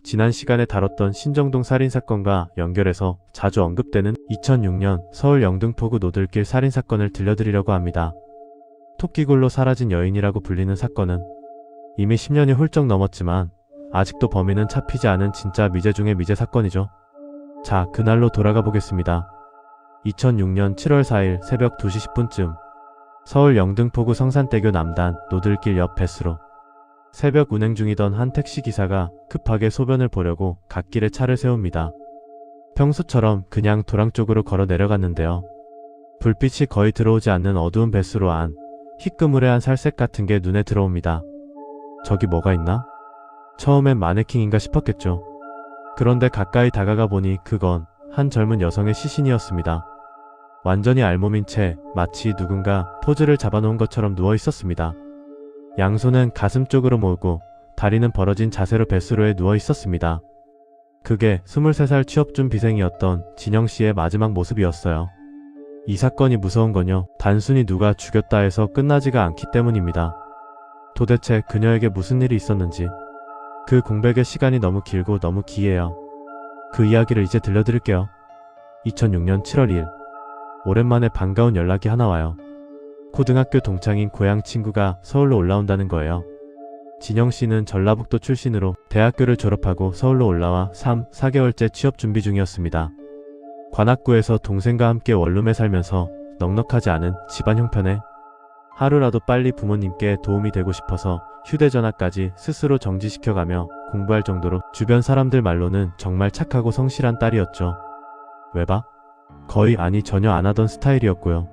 지난 시간에 다뤘던 신정동 살인사건과 연결해서 자주 언급되는 2006년 서울 영등포구 노들길 살인사건을 들려드리려고 합니다. 토끼굴로 사라진 여인이라고 불리는 사건은 이미 10년이 훌쩍 넘었지만 아직도 범인은 잡히지 않은 진짜 미제 중의 미제 사건이죠. 자, 그날로 돌아가 보겠습니다. 2006년 7월 4일 새벽 2시 10분쯤 서울 영등포구 성산대교 남단 노들길 옆 배수로 새벽 운행 중이던 한 택시기사가 급하게 소변을 보려고 갓길에 차를 세웁니다. 평소처럼 그냥 도랑 쪽으로 걸어 내려갔는데요. 불빛이 거의 들어오지 않는 어두운 배수로 안 희끄무레한 살색 같은 게 눈에 들어옵니다. 저기 뭐가 있나? 처음엔 마네킹인가 싶었겠죠. 그런데 가까이 다가가 보니 그건 한 젊은 여성의 시신이었습니다. 완전히 알몸인 채 마치 누군가 포즈를 잡아놓은 것처럼 누워 있었습니다. 양손은 가슴 쪽으로 모으고 다리는 벌어진 자세로 배수로에 누워 있었습니다. 그게 23살 취업준비생이었던 진영씨의 마지막 모습이었어요. 이 사건이 무서운 건요, 단순히 누가 죽였다 해서 끝나지가 않기 때문입니다. 도대체 그녀에게 무슨 일이 있었는지, 그 공백의 시간이 너무 길고 너무 기이해요. 그 이야기를 이제 들려드릴게요. 2006년 7월 2일 오랜만에 반가운 연락이 하나 와요. 고등학교 동창인 고향 친구가 서울로 올라온다는 거예요. 진영씨는 전라북도 출신으로 대학교를 졸업하고 서울로 올라와 4개월째 취업 준비 중이었습니다. 관악구에서 동생과 함께 원룸에 살면서 넉넉하지 않은 집안 형편에 하루라도 빨리 부모님께 도움이 되고 싶어서 휴대전화까지 스스로 정지시켜가며 공부할 정도로 주변 사람들 말로는 정말 착하고 성실한 딸이었죠. 외박? 거의 아니 전혀 안 하던 스타일이었고요.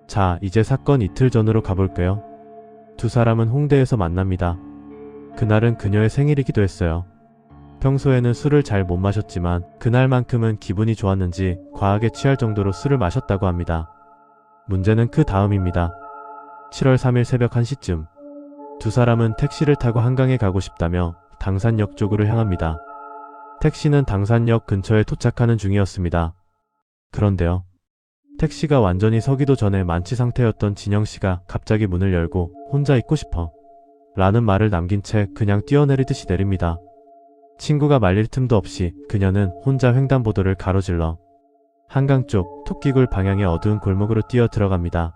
자, 이제 사건 이틀 전으로 가볼게요. 두 사람은 홍대에서 만납니다. 그날은 그녀의 생일이기도 했어요. 평소에는 술을 잘 못 마셨지만 그날만큼은 기분이 좋았는지 과하게 취할 정도로 술을 마셨다고 합니다. 문제는 그 다음입니다. 7월 3일 새벽 1시쯤 두 사람은 택시를 타고 한강에 가고 싶다며 당산역 쪽으로 향합니다. 택시는 당산역 근처에 도착하는 중이었습니다. 그런데요. 택시가 완전히 서기도 전에 만취 상태였던 진영씨가 갑자기 문을 열고 혼자 있고 싶어 라는 말을 남긴 채 그냥 뛰어내리듯이 내립니다. 친구가 말릴 틈도 없이 그녀는 혼자 횡단보도를 가로질러 한강 쪽 토끼굴 방향의 어두운 골목으로 뛰어 들어갑니다.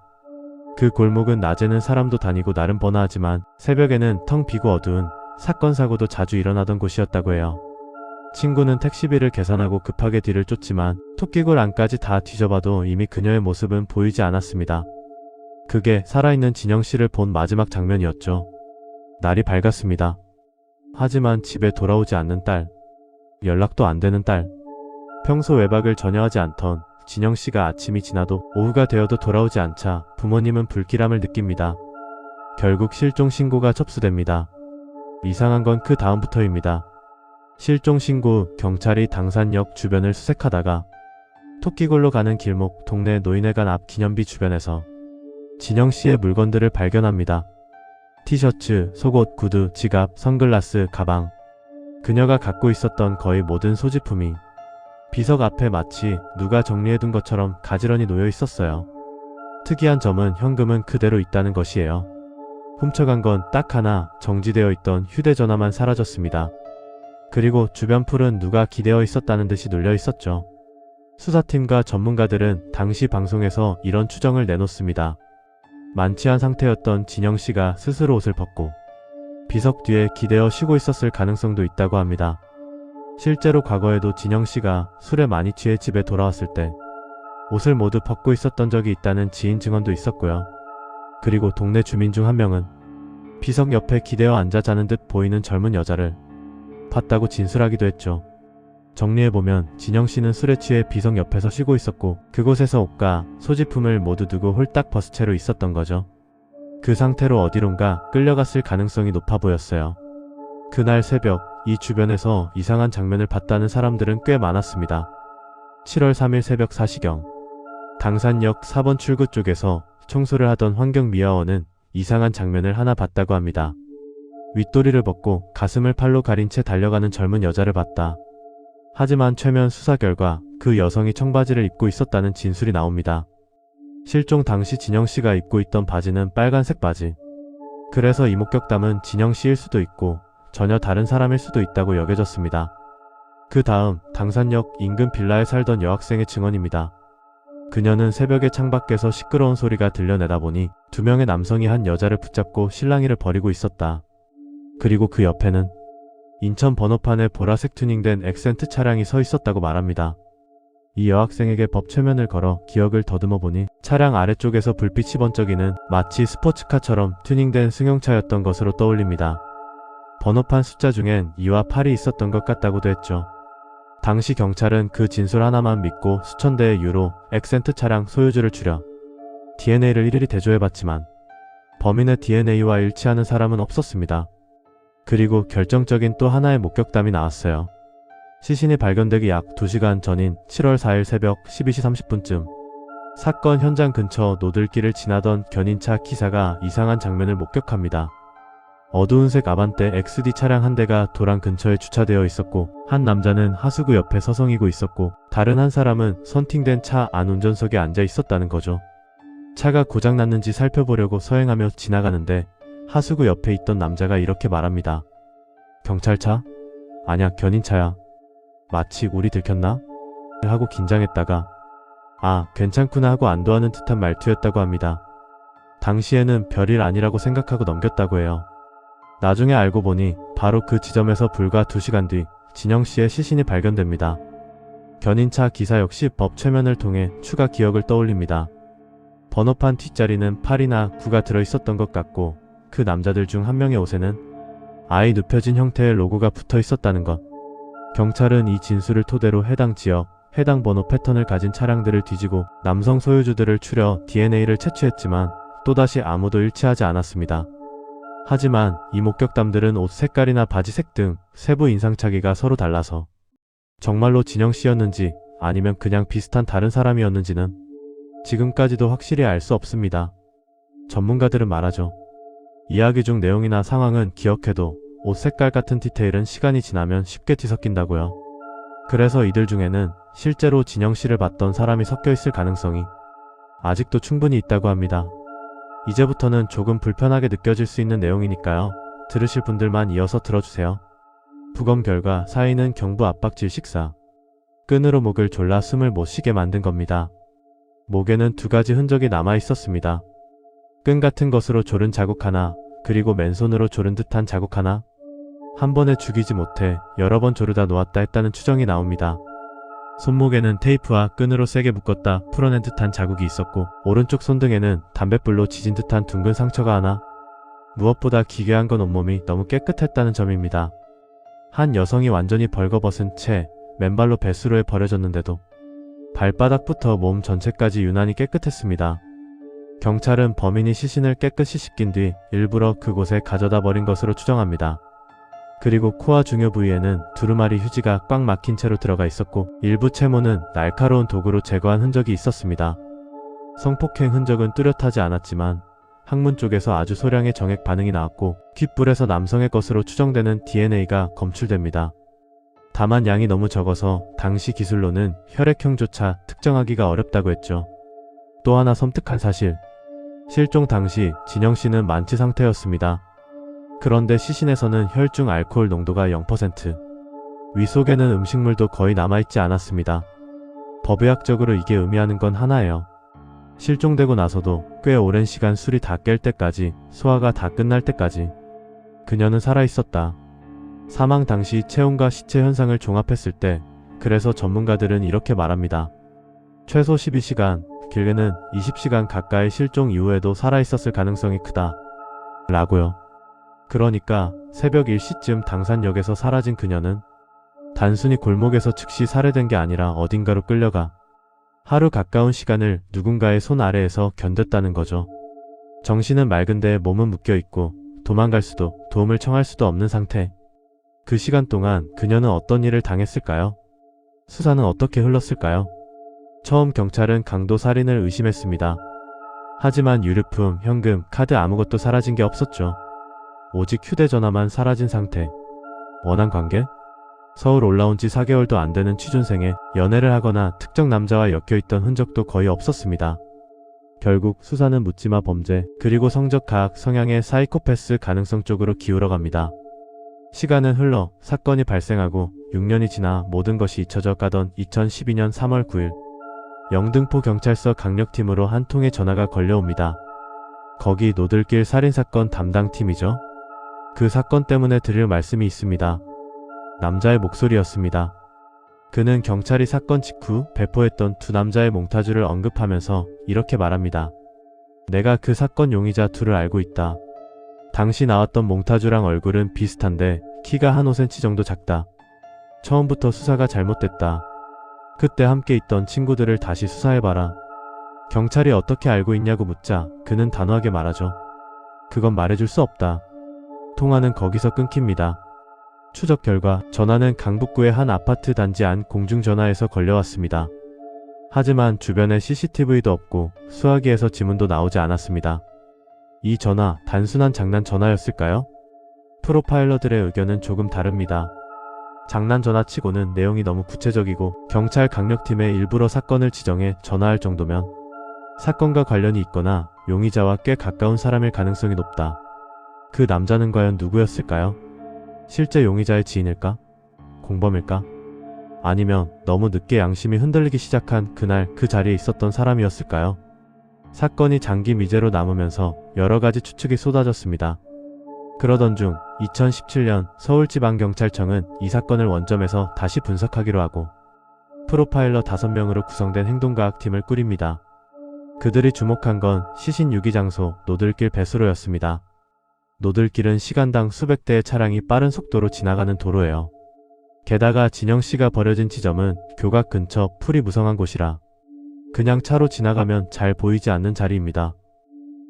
그 골목은 낮에는 사람도 다니고 나름 번화하지만 새벽에는 텅 비고 어두운 사건 사고도 자주 일어나던 곳이었다고 해요. 친구는 택시비를 계산하고 급하게 뒤를 쫓지만 토끼굴 안까지 다 뒤져봐도 이미 그녀의 모습은 보이지 않았습니다. 그게 살아있는 진영씨를 본 마지막 장면이었죠. 날이 밝았습니다. 하지만 집에 돌아오지 않는 딸, 연락도 안 되는 딸, 평소 외박을 전혀 하지 않던 진영씨가 아침이 지나도 오후가 되어도 돌아오지 않자 부모님은 불길함을 느낍니다. 결국 실종 신고가 접수됩니다. 이상한 건 그 다음부터입니다. 실종 신고 후 경찰이 당산역 주변을 수색하다가 토끼굴로 가는 길목 동네 노인회관 앞 기념비 주변에서 진영씨의 물건들을 발견합니다. 티셔츠, 속옷, 구두, 지갑, 선글라스, 가방. 그녀가 갖고 있었던 거의 모든 소지품이 비석 앞에 마치 누가 정리해둔 것처럼 가지런히 놓여 있었어요. 특이한 점은 현금은 그대로 있다는 것이에요. 훔쳐간 건 딱 하나, 정지되어 있던 휴대전화만 사라졌습니다. 그리고 주변 풀은 누가 기대어 있었다는 듯이 눌려 있었죠. 수사팀과 전문가들은 당시 방송에서 이런 추정을 내놓습니다. 만취한 상태였던 진영씨가 스스로 옷을 벗고 비석 뒤에 기대어 쉬고 있었을 가능성도 있다고 합니다. 실제로 과거에도 진영씨가 술에 많이 취해 집에 돌아왔을 때 옷을 모두 벗고 있었던 적이 있다는 지인 증언도 있었고요. 그리고 동네 주민 중 한 명은 비석 옆에 기대어 앉아 자는 듯 보이는 젊은 여자를 봤다고 진술하기도 했죠. 정리해보면 진영씨는 술에 취해 비석 옆에서 쉬고 있었고 그곳에서 옷과 소지품을 모두 두고 홀딱 벗은 채로 있었던 거죠. 그 상태로 어디론가 끌려갔을 가능성이 높아 보였어요. 그날 새벽 이 주변에서 이상한 장면을 봤다는 사람들은 꽤 많았습니다. 7월 3일 새벽 4시경 당산역 4번 출구 쪽에서 청소를 하던 환경미화원은 이상한 장면을 하나 봤다고 합니다. 윗도리를 벗고 가슴을 팔로 가린 채 달려가는 젊은 여자를 봤다. 하지만 최면 수사 결과 그 여성이 청바지를 입고 있었다는 진술이 나옵니다. 실종 당시 진영씨가 입고 있던 바지는 빨간색 바지. 그래서 이 목격담은 진영씨일 수도 있고 전혀 다른 사람일 수도 있다고 여겨졌습니다. 그 다음 당산역 인근 빌라에 살던 여학생의 증언입니다. 그녀는 새벽에 창밖에서 시끄러운 소리가 들려내다 보니 두 명의 남성이 한 여자를 붙잡고 실랑이를 벌이고 있었다. 그리고 그 옆에는 인천 번호판에 보라색 튜닝된 액센트 차량이 서 있었다고 말합니다. 이 여학생에게 법 최면을 걸어 기억을 더듬어 보니 차량 아래쪽에서 불빛이 번쩍이는 마치 스포츠카처럼 튜닝된 승용차였던 것으로 떠올립니다. 번호판 숫자 중엔 2와 8이 있었던 것 같다고도 했죠. 당시 경찰은 그 진술 하나만 믿고 수천 대의 유로 액센트 차량 소유주를 추려 DNA를 일일이 대조해봤지만 범인의 DNA와 일치하는 사람은 없었습니다. 그리고 결정적인 또 하나의 목격담이 나왔어요. 시신이 발견되기 약 2시간 전인 7월 4일 새벽 12시 30분쯤 사건 현장 근처 노들길을 지나던 견인차 기사가 이상한 장면을 목격합니다. 어두운색 아반떼 XD 차량 한 대가 도랑 근처에 주차되어 있었고 한 남자는 하수구 옆에 서성이고 있었고 다른 한 사람은 선팅된 차 안 운전석에 앉아 있었다는 거죠. 차가 고장났는지 살펴보려고 서행하며 지나가는데 하수구 옆에 있던 남자가 이렇게 말합니다. 경찰차? 아냐, 견인차야. 마치 우리 들켰나? 하고 긴장했다가 아, 괜찮구나 하고 안도하는 듯한 말투였다고 합니다. 당시에는 별일 아니라고 생각하고 넘겼다고 해요. 나중에 알고 보니 바로 그 지점에서 불과 2시간 뒤 진영씨의 시신이 발견됩니다. 견인차 기사 역시 법 최면을 통해 추가 기억을 떠올립니다. 번호판 뒷자리는 8이나 9가 들어있었던 것 같고 그 남자들 중 한 명의 옷에는 아이 눕혀진 형태의 로고가 붙어 있었다는 것. 경찰은 이 진술을 토대로 해당 지역, 해당 번호 패턴을 가진 차량들을 뒤지고 남성 소유주들을 추려 DNA를 채취했지만 또다시 아무도 일치하지 않았습니다. 하지만 이 목격담들은 옷 색깔이나 바지 색 등 세부 인상착의가 서로 달라서 정말로 진영씨였는지 아니면 그냥 비슷한 다른 사람이었는지는 지금까지도 확실히 알 수 없습니다. 전문가들은 말하죠. 이야기 중 내용이나 상황은 기억해도 옷 색깔 같은 디테일은 시간이 지나면 쉽게 뒤섞인다고요. 그래서 이들 중에는 실제로 진영씨를 봤던 사람이 섞여 있을 가능성이 아직도 충분히 있다고 합니다. 이제부터는 조금 불편하게 느껴질 수 있는 내용이니까요. 들으실 분들만 이어서 들어주세요. 부검 결과 사인은 경부 압박질 식사. 끈으로 목을 졸라 숨을 못 쉬게 만든 겁니다. 목에는 2가지 흔적이 남아 있었습니다. 끈 같은 것으로 조른 자국 하나, 그리고 맨손으로 조른 듯한 자국 하나. 한 번에 죽이지 못해 여러 번 조르다 놓았다 했다는 추정이 나옵니다. 손목에는 테이프와 끈으로 세게 묶었다 풀어낸 듯한 자국이 있었고 오른쪽 손등에는 담뱃불로 지진 듯한 둥근 상처가 하나. 무엇보다 기괴한 건 온몸이 너무 깨끗했다는 점입니다. 한 여성이 완전히 벌거벗은 채 맨발로 뱃수로에 버려졌는데도 발바닥부터 몸 전체까지 유난히 깨끗했습니다. 경찰은 범인이 시신을 깨끗이 씻긴 뒤 일부러 그곳에 가져다 버린 것으로 추정합니다. 그리고 코와 중요 부위에는 두루마리 휴지가 꽉 막힌 채로 들어가 있었고 일부 채모는 날카로운 도구로 제거한 흔적이 있었습니다. 성폭행 흔적은 뚜렷하지 않았지만 항문 쪽에서 아주 소량의 정액 반응이 나왔고 귓불에서 남성의 것으로 추정되는 DNA가 검출됩니다. 다만 양이 너무 적어서 당시 기술로는 혈액형조차 특정하기가 어렵다고 했죠. 또 하나 섬뜩한 사실. 실종 당시 진영씨는 만취 상태였습니다. 그런데 시신에서는 혈중 알코올 농도가 0%, 위 속에는 음식물도 거의 남아있지 않았습니다. 법의학적으로 이게 의미하는 건 하나예요. 실종되고 나서도 꽤 오랜 시간 술이 다 깰 때까지, 소화가 다 끝날 때까지 그녀는 살아있었다. 사망 당시 체온과 시체 현상을 종합했을 때 그래서 전문가들은 이렇게 말합니다. 최소 12시간, 길게는 20시간 가까이 실종 이후에도 살아있었을 가능성이 크다. 라고요. 그러니까 새벽 1시쯤 당산역에서 사라진 그녀는 단순히 골목에서 즉시 살해된 게 아니라 어딘가로 끌려가 하루 가까운 시간을 누군가의 손 아래에서 견뎠다는 거죠. 정신은 맑은데 몸은 묶여있고 도망갈 수도 도움을 청할 수도 없는 상태. 그 시간 동안 그녀는 어떤 일을 당했을까요? 수사는 어떻게 흘렀을까요? 처음 경찰은 강도 살인을 의심했습니다. 하지만 유류품, 현금, 카드 아무것도 사라진 게 없었죠. 오직 휴대전화만 사라진 상태. 원한 관계? 서울 올라온 지 4개월도 안 되는 취준생에 연애를 하거나 특정 남자와 엮여있던 흔적도 거의 없었습니다. 결국 수사는 묻지마 범죄, 그리고 성적 가학 성향의 사이코패스 가능성 쪽으로 기울어갑니다. 시간은 흘러 사건이 발생하고 6년이 지나 모든 것이 잊혀져 가던 2012년 3월 9일 영등포 경찰서 강력팀으로 한 통의 전화가 걸려옵니다. 거기 노들길 살인사건 담당팀이죠. 그 사건 때문에 드릴 말씀이 있습니다. 남자의 목소리였습니다. 그는 경찰이 사건 직후 배포했던 두 남자의 몽타주를 언급하면서 이렇게 말합니다. 내가 그 사건 용의자 둘을 알고 있다. 당시 나왔던 몽타주랑 얼굴은 비슷한데 키가 한 5cm 정도 작다. 처음부터 수사가 잘못됐다. 그때 함께 있던 친구들을 다시 수사해봐라. 경찰이 어떻게 알고 있냐고 묻자 그는 단호하게 말하죠. 그건 말해줄 수 없다. 통화는 거기서 끊깁니다. 추적 결과 전화는 강북구의 한 아파트 단지 안 공중전화에서 걸려왔습니다. 하지만 주변에 CCTV도 없고 수화기에서 지문도 나오지 않았습니다. 이 전화 단순한 장난 전화였을까요? 프로파일러들의 의견은 조금 다릅니다. 장난 전화치고는 내용이 너무 구체적이고 경찰 강력팀에 일부러 사건을 지정해 전화할 정도면 사건과 관련이 있거나 용의자와 꽤 가까운 사람일 가능성이 높다. 그 남자는 과연 누구였을까요? 실제 용의자의 지인일까? 공범일까? 아니면 너무 늦게 양심이 흔들리기 시작한 그날 그 자리에 있었던 사람이었을까요? 사건이 장기 미제로 남으면서 여러 가지 추측이 쏟아졌습니다. 그러던 중 2017년 서울지방경찰청은 이 사건을 원점에서 다시 분석하기로 하고 프로파일러 5명으로 구성된 행동과학팀을 꾸립니다. 그들이 주목한 건 시신 유기 장소 노들길 배수로였습니다. 노들길은 시간당 수백 대의 차량이 빠른 속도로 지나가는 도로예요. 게다가 진영씨가 버려진 지점은 교각 근처 풀이 무성한 곳이라 그냥 차로 지나가면 잘 보이지 않는 자리입니다.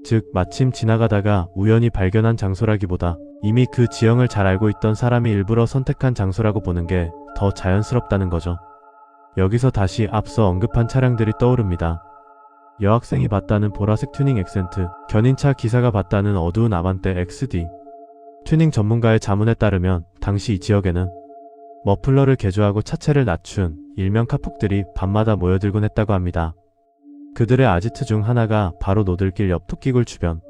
즉 마침 지나가다가 우연히 발견한 장소라기보다 이미 그 지형을 잘 알고 있던 사람이 일부러 선택한 장소라고 보는 게 더 자연스럽다는 거죠. 여기서 다시 앞서 언급한 차량들이 떠오릅니다. 여학생이 봤다는 보라색 튜닝 액센트, 견인차 기사가 봤다는 어두운 아반떼 XD. 튜닝 전문가의 자문에 따르면 당시 이 지역에는 머플러를 개조하고 차체를 낮춘 일명 카폭들이 밤마다 모여들곤 했다고 합니다. 그들의 아지트 중 하나가 바로 노들길 옆 토끼굴 주변.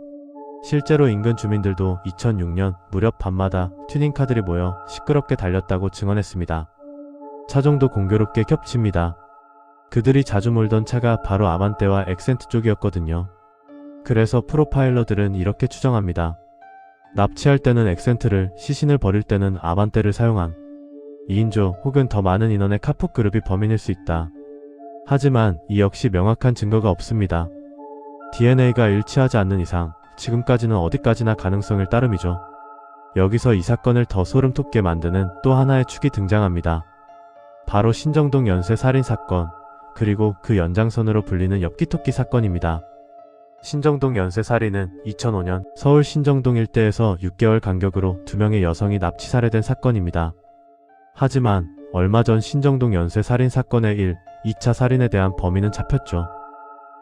실제로 인근 주민들도 2006년 무렵 밤마다 튜닝카들이 모여 시끄럽게 달렸다고 증언했습니다. 차종도 공교롭게 겹칩니다. 그들이 자주 몰던 차가 바로 아반떼와 엑센트 쪽이었거든요. 그래서 프로파일러들은 이렇게 추정합니다. 납치할 때는 엑센트를, 시신을 버릴 때는 아반떼를 사용한 2인조 혹은 더 많은 인원의 카폭 그룹이 범인일 수 있다. 하지만 이 역시 명확한 증거가 없습니다. DNA가 일치하지 않는 이상 지금까지는 어디까지나 가능성일 따름이죠. 여기서 이 사건을 더 소름 돋게 만드는 또 하나의 축이 등장합니다. 바로 신정동 연쇄 살인사건, 그리고 그 연장선으로 불리는 엽기토끼 사건입니다. 신정동 연쇄살인은 2005년 서울 신정동 일대에서 6개월 간격으로 2명의 여성이 납치 살해된 사건입니다. 하지만 얼마 전 신정동 연쇄살인 사건의 2차 살인에 대한 범인은 잡혔죠.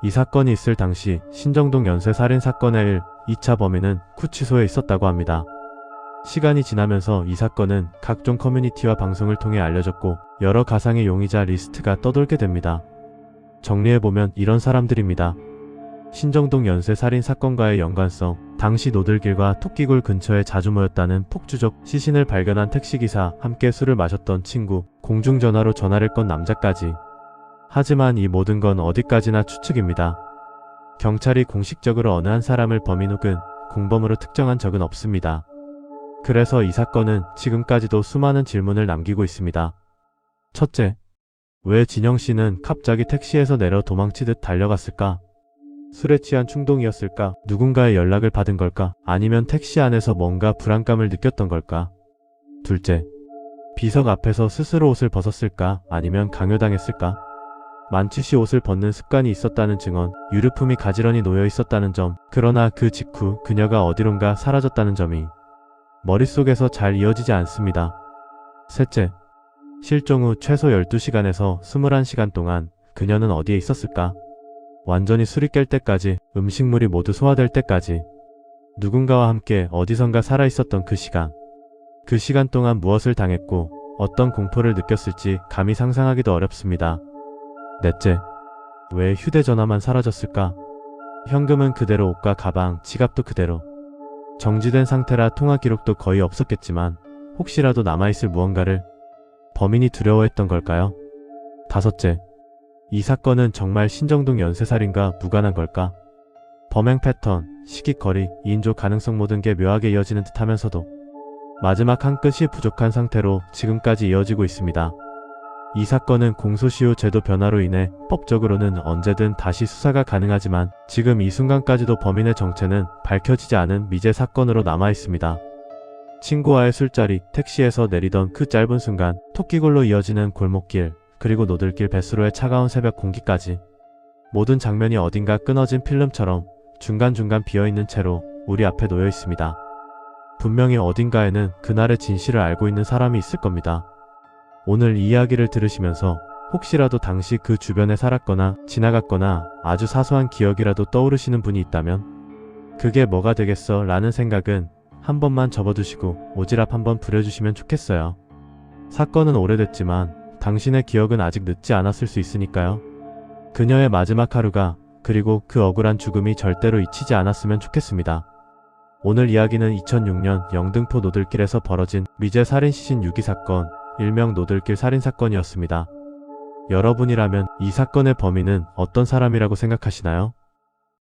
이 사건이 있을 당시 신정동 연쇄살인 사건의 2차 범인은 구치소에 있었다고 합니다. 시간이 지나면서 이 사건은 각종 커뮤니티와 방송을 통해 알려졌고 여러 가상의 용의자 리스트가 떠돌게 됩니다. 정리해보면 이런 사람들입니다. 신정동 연쇄살인 사건과의 연관성, 당시 노들길과 토끼굴 근처에 자주 모였다는 폭주족, 시신을 발견한 택시기사, 함께 술을 마셨던 친구, 공중전화로 전화를 건 남자까지. 하지만 이 모든 건 어디까지나 추측입니다. 경찰이 공식적으로 어느 한 사람을 범인 혹은 공범으로 특정한 적은 없습니다. 그래서 이 사건은 지금까지도 수많은 질문을 남기고 있습니다. 첫째, 왜 진영씨는 갑자기 택시에서 내려 도망치듯 달려갔을까? 술에 취한 충동이었을까? 누군가의 연락을 받은 걸까? 아니면 택시 안에서 뭔가 불안감을 느꼈던 걸까? 둘째, 비석 앞에서 스스로 옷을 벗었을까? 아니면 강요당했을까? 만취시 옷을 벗는 습관이 있었다는 증언, 유류품이 가지런히 놓여 있었다는 점, 그러나 그 직후 그녀가 어디론가 사라졌다는 점이 머릿속에서 잘 이어지지 않습니다. 셋째, 실종 후 최소 12시간에서 21시간 동안 그녀는 어디에 있었을까? 완전히 술이 깰 때까지, 음식물이 모두 소화될 때까지, 누군가와 함께 어디선가 살아있었던 그 시간. 그 시간 동안 무엇을 당했고 어떤 공포를 느꼈을지 감히 상상하기도 어렵습니다. 넷째, 왜 휴대전화만 사라졌을까? 현금은 그대로, 옷과 가방, 지갑도 그대로. 정지된 상태라 통화 기록도 거의 없었겠지만 혹시라도 남아있을 무언가를 범인이 두려워했던 걸까요? 다섯째, 이 사건은 정말 신정동 연쇄살인과 무관한 걸까? 범행 패턴, 시기거리, 인조 가능성 모든 게 묘하게 이어지는 듯하면서도 마지막 한 끗이 부족한 상태로 지금까지 이어지고 있습니다. 이 사건은 공소시효 제도 변화로 인해 법적으로는 언제든 다시 수사가 가능하지만 지금 이 순간까지도 범인의 정체는 밝혀지지 않은 미제 사건으로 남아있습니다. 친구와의 술자리, 택시에서 내리던 그 짧은 순간, 토끼굴로 이어지는 골목길, 그리고 노들길 뱃수로의 차가운 새벽 공기까지 모든 장면이 어딘가 끊어진 필름처럼 중간중간 비어있는 채로 우리 앞에 놓여 있습니다. 분명히 어딘가에는 그날의 진실을 알고 있는 사람이 있을 겁니다. 오늘 이 이야기를 들으시면서 혹시라도 당시 그 주변에 살았거나 지나갔거나 아주 사소한 기억이라도 떠오르시는 분이 있다면 그게 뭐가 되겠어 라는 생각은 한 번만 접어두시고 오지랖 한번 부려주시면 좋겠어요. 사건은 오래됐지만 당신의 기억은 아직 늦지 않았을 수 있으니까요. 그녀의 마지막 하루가 그리고 그 억울한 죽음이 절대로 잊히지 않았으면 좋겠습니다. 오늘 이야기는 2006년 영등포 노들길에서 벌어진 미제 살인 시신 유기 사건, 일명 노들길 살인 사건이었습니다. 여러분이라면 이 사건의 범인은 어떤 사람이라고 생각하시나요?